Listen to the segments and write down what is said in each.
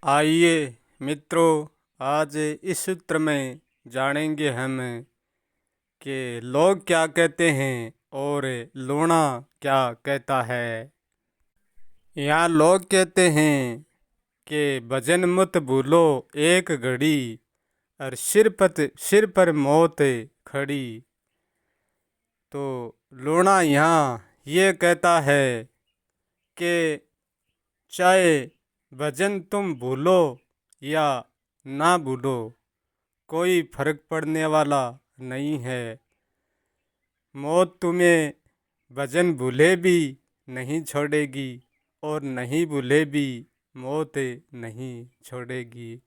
आइए मित्रों, आज इस सूत्र में जानेंगे हम कि लोग क्या कहते हैं और लूणा क्या कहता है। यहाँ लोग कहते हैं कि भजन मत भूलो एक घड़ी, और सिर पर मौत खड़ी। तो लूणा यहाँ ये कहता है कि चाहे भजन तुम भूलो या ना भूलो, कोई फर्क पड़ने वाला नहीं है। मौत तुम्हें भजन भूले भी नहीं छोड़ेगी और नहीं भूले भी मौत नहीं छोड़ेगी।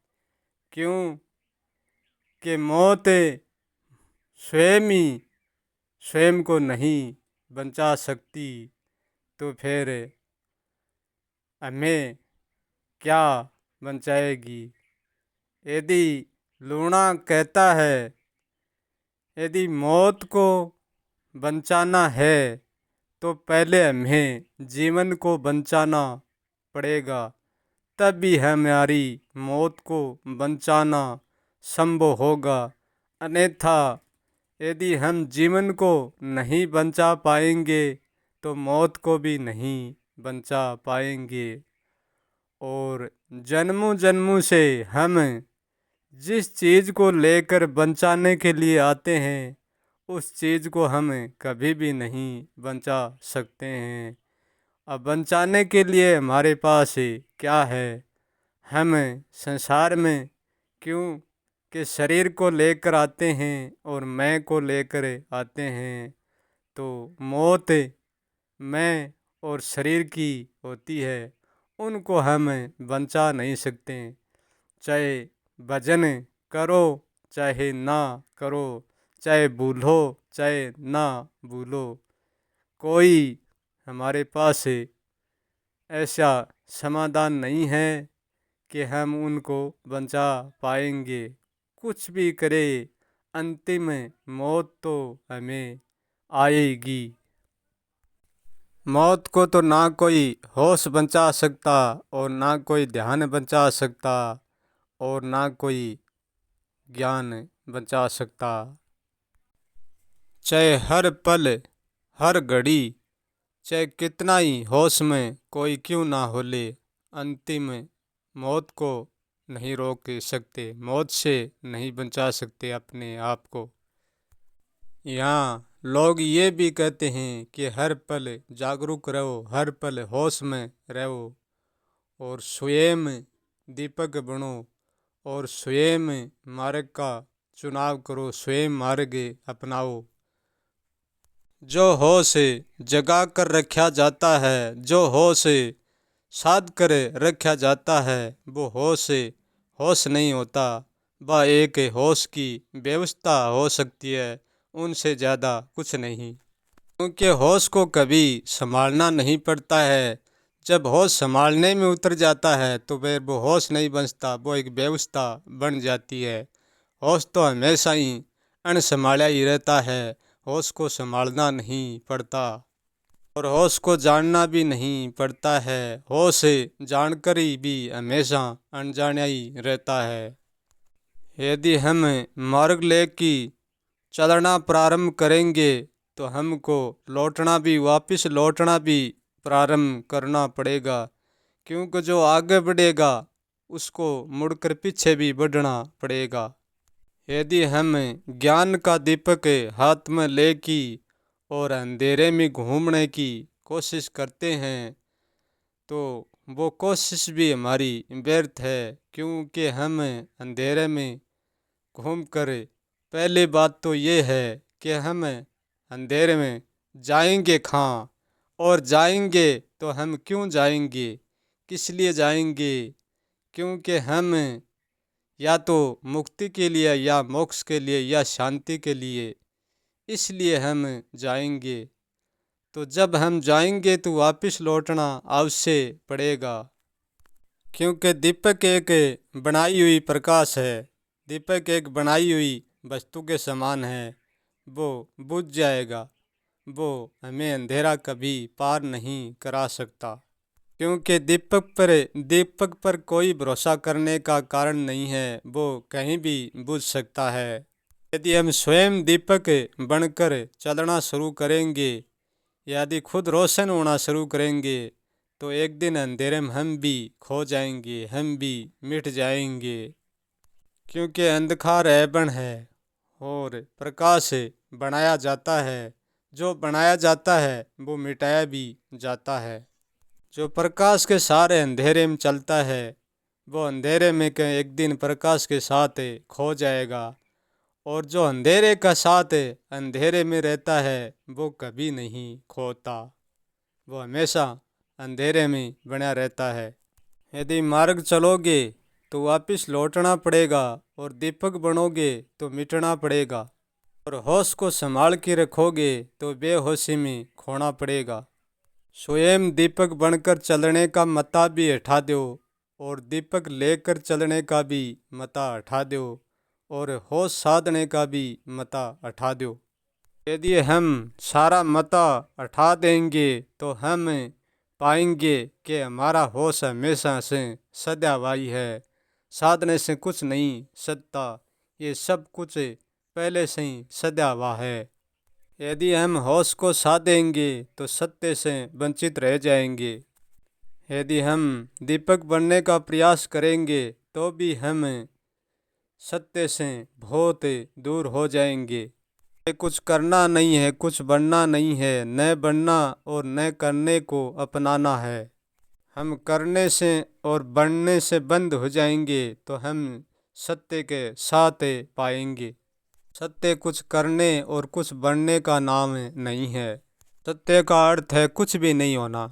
क्यों कि मौत स्वयं को नहीं बचा सकती, तो फिर हमें क्या बचाएगी। यदि लूणा कहता है यदि मौत को बचाना है तो पहले हमें जीवन को बचाना पड़ेगा, तभी हमारी मौत को बचाना संभव होगा। अन्यथा यदि हम जीवन को नहीं बचा पाएंगे तो मौत को भी नहीं बचा पाएंगे। और जन्मों जन्मों से हम जिस चीज़ को लेकर बचाने के लिए आते हैं उस चीज़ को हम कभी भी नहीं बचा सकते हैं। अब बचाने के लिए हमारे पास क्या है? हम संसार में क्यों कि शरीर को लेकर आते हैं और मैं को लेकर आते हैं, तो मौत मैं और शरीर की होती है, उनको हम बचा नहीं सकते। चाहे भजन करो चाहे ना करो, चाहे भूलो चाहे ना भूलो, कोई हमारे पास ऐसा समाधान नहीं है कि हम उनको बचा पाएंगे। कुछ भी करे, अंतिम मौत तो हमें आएगी। मौत को तो ना कोई होश बचा सकता और ना कोई ध्यान बचा सकता और ना कोई ज्ञान बचा सकता। चाहे हर पल हर घड़ी, चाहे कितना ही होश में कोई क्यों ना हो ले, अंतिम मौत को नहीं रोक सकते, मौत से नहीं बचा सकते अपने आप को। यहाँ लोग ये भी कहते हैं कि हर पल जागरूक रहो, हर पल होश में रहो और स्वयं दीपक बनो और स्वयं मार्ग का चुनाव करो, स्वयं मार्ग अपनाओ। जो होश जगा कर रखा जाता है, जो होश साध कर रखा जाता है, वो होश नहीं होता। वह एक होश की व्यवस्था हो सकती है, उनसे ज़्यादा कुछ नहीं। क्योंकि होश को कभी संभालना नहीं पड़ता है। जब होश संभालने में उतर जाता है तो फिर वो होश नहीं बचता, वो एक व्यवस्था बन जाती है। होश तो हमेशा ही अनसंभाला ही रहता है, होश को संभालना नहीं पड़ता और होश को जानना भी नहीं पड़ता है। होश जानकर ही भी हमेशा अनजाना ही रहता है। यदि हम मार्ग लेके चलना प्रारंभ करेंगे तो हमको वापस लौटना भी प्रारंभ करना पड़ेगा, क्योंकि जो आगे बढ़ेगा उसको मुड़कर पीछे भी बढ़ना पड़ेगा। यदि हम ज्ञान का दीपक हाथ में लेके और अंधेरे में घूमने की कोशिश करते हैं तो वो कोशिश भी हमारी व्यर्थ है, क्योंकि हम अंधेरे में घूमकर, पहली बात तो ये है कि हम अंधेरे में जाएंगे कहाँ, और जाएंगे तो हम क्यों जाएंगे, किस लिए जाएंगे। क्योंकि हम या तो मुक्ति के लिए या मोक्ष के लिए या शांति के लिए, इसलिए हम जाएंगे। तो जब हम जाएंगे तो वापस लौटना अवश्य पड़ेगा, क्योंकि दीपक एक बनाई हुई प्रकाश है, दीपक एक बनाई हुई वस्तु के समान है। वो बुझ जाएगा, वो हमें अंधेरा कभी पार नहीं करा सकता। क्योंकि दीपक पर कोई भरोसा करने का कारण नहीं है, वो कहीं भी बुझ सकता है। यदि हम स्वयं दीपक बनकर चलना शुरू करेंगे, यदि खुद रोशन होना शुरू करेंगे, तो एक दिन अंधेरे में हम भी खो जाएंगे, हम भी मिट जाएंगे। क्योंकि अंधकार ऐबन है और प्रकाश बनाया जाता है। जो बनाया जाता है वो मिटाया भी जाता है। जो प्रकाश के सारे अंधेरे में चलता है, वो अंधेरे में के एक दिन प्रकाश के साथ खो जाएगा। और जो अंधेरे का साथ अंधेरे में रहता है, वो कभी नहीं खोता, वो हमेशा अंधेरे में बना रहता है। यदि मार्ग चलोगे तो वापस लौटना पड़ेगा, और दीपक बनोगे तो मिटना पड़ेगा। और होश को संभाल के रखोगे तो बेहोशी में खोना पड़ेगा। स्वयं दीपक बनकर चलने का मता भी हटा दो, और दीपक लेकर चलने का भी मता हटा दो, और होश साधने का भी मता हटा दो। यदि हम सारा मता हटा देंगे तो हम पाएंगे कि हमारा होश हमेशा से सदाबाई है। साधने से कुछ नहीं सदता, ये सब कुछ पहले से ही सदा हुआ है। यदि हम होश को साधेंगे तो सत्य से वंचित रह जाएंगे। यदि हम दीपक बनने का प्रयास करेंगे तो भी हम सत्य से बहुत दूर हो जाएंगे। ये कुछ करना नहीं है, कुछ बनना नहीं है, न बनना और न करने को अपनाना है। हम करने से और बनने से बंद हो जाएंगे तो हम सत्य के साथ पाएंगे। सत्य कुछ करने और कुछ बनने का नाम नहीं है। सत्य का अर्थ है कुछ भी नहीं होना।